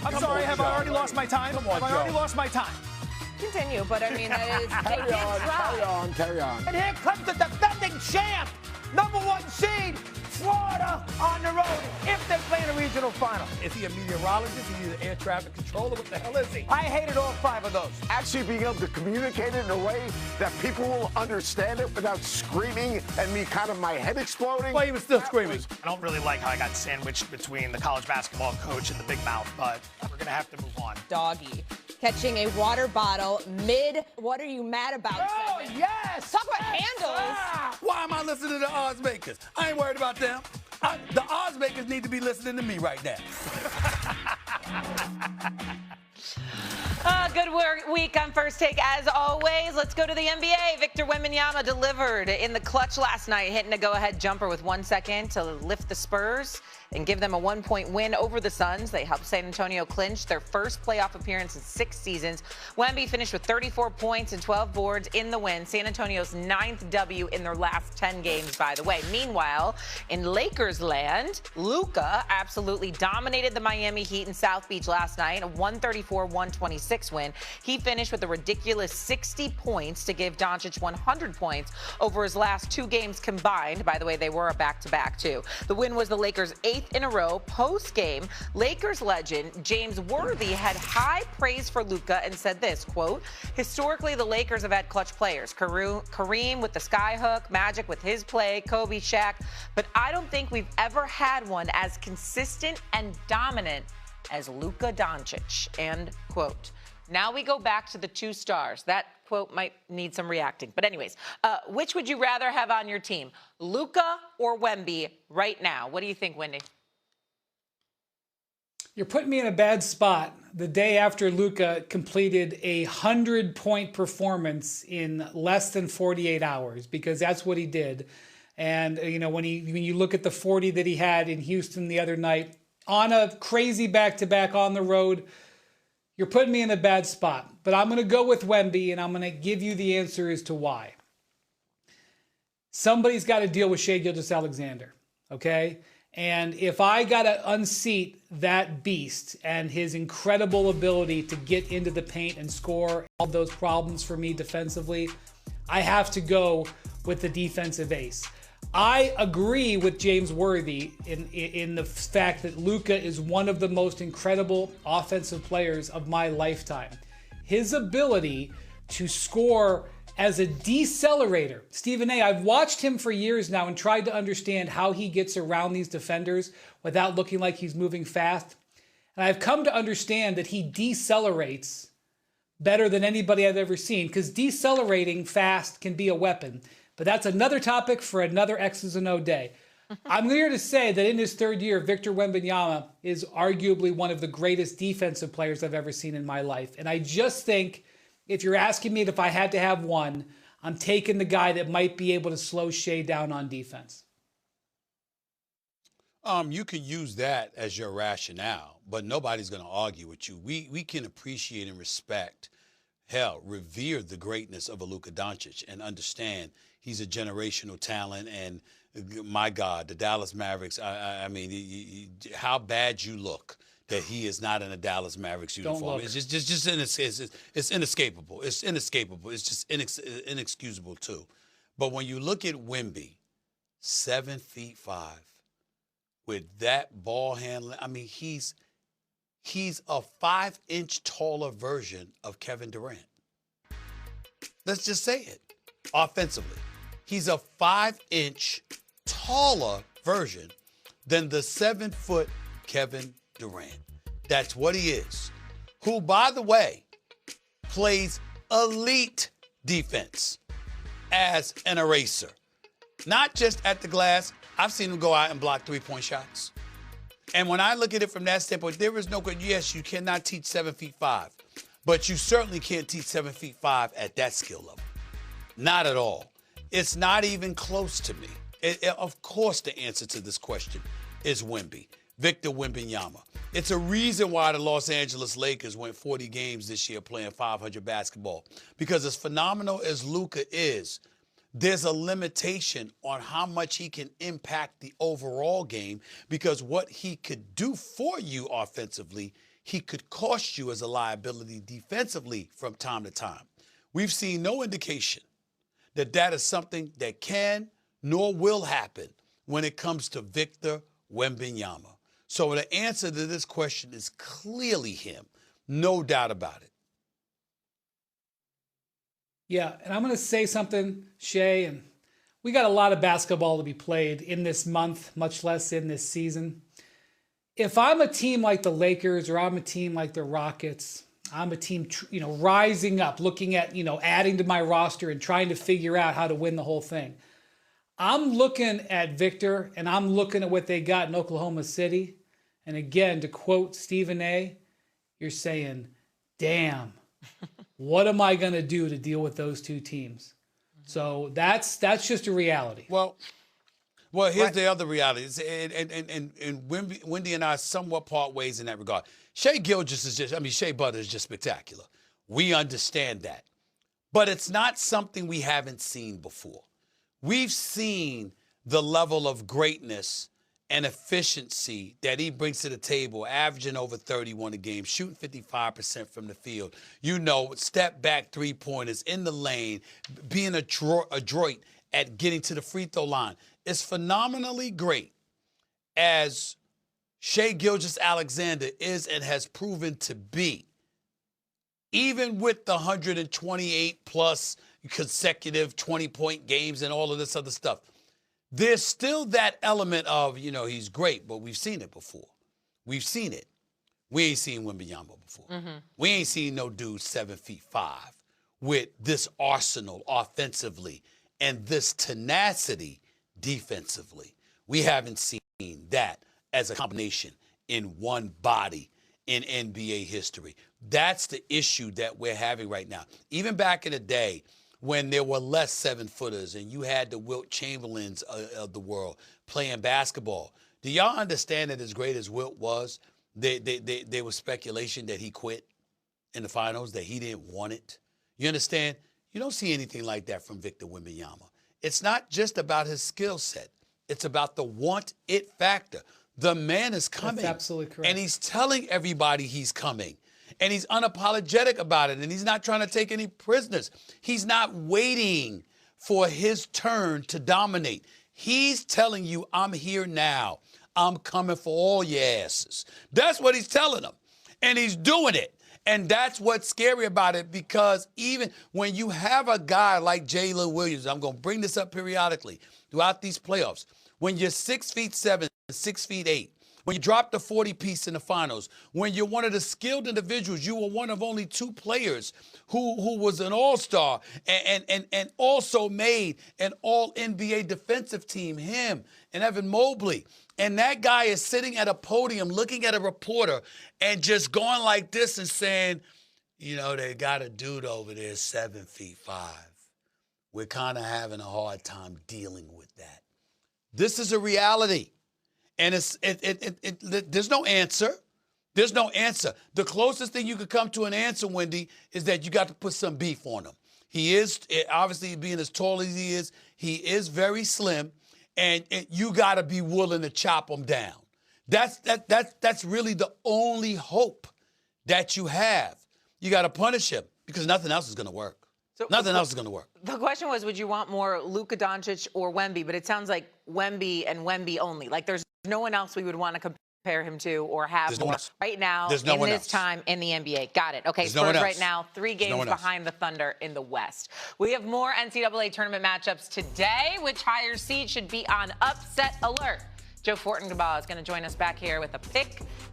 I'm sorry, have I already lost my time? Have I already lost my time? Continue, but I mean, that is... Carry on. And here comes the defending champ, #1 seed, Florida on the road, if they play in a regional final. Is he a meteorologist? Is he an air traffic controller? What the hell is he? I hated all 5 of those. Actually being able to communicate it in a way that people will understand it without screaming and me kind of my head exploding. Well, he was still screaming. I don't really like how I got sandwiched between the college basketball coach and the big mouth, but we're going to have to move on. Doggy. Catching a water bottle mid, what are you mad about? Oh, segment. yes! Talk about handles. Why am I listening to the odds makers? I ain't worried about them. The odds makers need to be listening to me right now. Good week on First Take as always. Let's go to the NBA. Victor Wembanyama delivered in the clutch last night, hitting a go-ahead jumper with 1 second to lift the Spurs and give them a 1-point win over the Suns. They helped San Antonio clinch their first playoff appearance in 6 seasons. Wemby finished with 34 points and 12 boards in the win. San Antonio's 9th W in their last 10 games, by the way. Meanwhile, in Lakers land, Luka absolutely dominated the Miami Heat in South Beach last night, a 134-126 win. He finished with a ridiculous 60 points to give Doncic 100 points over his last 2 games combined. By the way, they were a back-to-back, too. The win was the Lakers' 8th in a row. Post-game, Lakers legend James Worthy had high praise for Luka and said this, quote, historically, the Lakers have had clutch players. Kareem with the skyhook, Magic with his play, Kobe, Shaq, but I don't think we've ever had one as consistent and dominant as Luka Doncic, end quote. Now we go back to the 2 stars. That quote might need some reacting. But anyways, which would you rather have on your team, Luka or Wemby right now? What do you think, Wendy? You're putting me in a bad spot the day after Luka completed a 100-point performance in less than 48 hours, because that's what he did. And, you know, when you look at the 40 that he had in Houston the other night, on a crazy back-to-back on the road, you're putting me in a bad spot. But I'm going to go with Wemby, and I'm going to give you the answer as to why. Somebody's got to deal with Shai Gilgeous-Alexander, okay? And if I got to unseat that beast and his incredible ability to get into the paint and score all those problems for me defensively, I have to go with the defensive ace. I agree with James Worthy in the fact that Luka is one of the most incredible offensive players of my lifetime. His ability to score as a decelerator. Stephen A., I've watched him for years now and tried to understand how he gets around these defenders without looking like he's moving fast. And I've come to understand that he decelerates better than anybody I've ever seen, because decelerating fast can be a weapon. But that's another topic for another X's and O day. I'm here to say that in his 3rd year, Victor Wembanyama is arguably one of the greatest defensive players I've ever seen in my life. And I just think, if you're asking me if I had to have one, I'm taking the guy that might be able to slow Shai down on defense. You can use that as your rationale, but nobody's going to argue with you. We can appreciate and respect, hell, revere the greatness of a Luka Doncic and understand he's a generational talent. And my God, the Dallas Mavericks, I mean, how bad you look that he is not in a Dallas Mavericks uniform. It's just it's inescapable. It's inescapable. It's just inexcusable too. But when you look at Wemby, 7'5", with that ball handling, I mean, he's a 5-inch taller version of Kevin Durant. Let's just say it. Offensively, he's a 5-inch taller version than the 7-foot Kevin Durant. That's what he is. Who, by the way, plays elite defense as an eraser. Not just at the glass. I've seen him go out and block 3-point shots. And when I look at it from that standpoint, there is no good. Yes, you cannot teach 7'5", but you certainly can't teach 7'5" at that skill level. Not at all. It's not even close to me. Of course, the answer to this question is Wemby, Victor Wembanyama. It's a reason why the Los Angeles Lakers went 40 games this year playing 500 basketball. Because as phenomenal as Luka is, there's a limitation on how much he can impact the overall game, because what he could do for you offensively, he could cost you as a liability defensively from time to time. We've seen no indication that that is something that can nor will happen when it comes to Victor Wembanyama. So the answer to this question is clearly him. No doubt about it. Yeah, and I'm going to say something, Shay, and we got a lot of basketball to be played in this month, much less in this season. If I'm a team like the Lakers or I'm a team like the Rockets, I'm a team, rising up, looking at, adding to my roster and trying to figure out how to win the whole thing. I'm looking at Victor and I'm looking at what they got in Oklahoma City. And again, to quote Stephen A., you're saying, damn, what am I going to do to deal with those two teams? So that's just a reality. Well, here's the other reality. And Wendy and I somewhat part ways in that regard. Shai Gilgeous Shea Butter is just spectacular. We understand that. But it's not something we haven't seen before. We've seen the level of greatness and efficiency that he brings to the table, averaging over 31 a game, shooting 55% from the field. Step back three-pointers in the lane, being adroit at getting to the free throw line. It's phenomenally great as Shai Gilgeous-Alexander is and has proven to be. Even with the 128-plus consecutive 20-point games and all of this other stuff, there's still that element of, he's great, but we've seen it before. We've seen it. We ain't seen Wembanyama before. We ain't seen no dude 7'5" with this arsenal offensively and this tenacity defensively. We haven't seen that as a combination in one body in NBA history. That's the issue that we're having right now. Even back in the day when there were less 7-footers and you had the Wilt Chamberlains of the world playing basketball, do y'all understand that as great as Wilt was, there was speculation that he quit in the finals, that he didn't want it? You understand? You don't see anything like that from Victor Wembanyama. It's not just about his skill set. It's about the want-it factor. The man is coming. That's absolutely correct. And he's telling everybody he's coming. And he's unapologetic about it. And he's not trying to take any prisoners. He's not waiting for his turn to dominate. He's telling you, I'm here now. I'm coming for all your asses. That's what he's telling them. And he's doing it. And that's what's scary about it, because even when you have a guy like Jalen Williams, I'm going to bring this up periodically throughout these playoffs, when you're 6'7", 6'8", when you drop the 40-piece in the finals, when you're one of the skilled individuals, you were one of only two players who was an all-star and also made an all-NBA defensive team, him and Evan Mobley. And that guy is sitting at a podium looking at a reporter and just going like this and saying, they got a dude over there 7'5". We're kind of having a hard time dealing with that. This is a reality. And there's no answer. There's no answer. The closest thing you could come to an answer, Wendy, is that you got to put some beef on him. He is, obviously being as tall as he is very slim, and you got to be willing to chop him down. That's really the only hope that you have. You got to punish him because nothing else is going to work. Nothing else is going to work. The question was, would you want more Luka Doncic or Wemby? But it sounds like Wemby and Wemby only. Like there's no one else we would want to compare him to or have more right now in this time in the NBA. Got it. Okay, Spurs right now 3 games behind the Thunder in the West. We have more NCAA tournament matchups today. Which higher seed should be on upset alert? Joe Fortin-Gabal is going to join us back here with a pick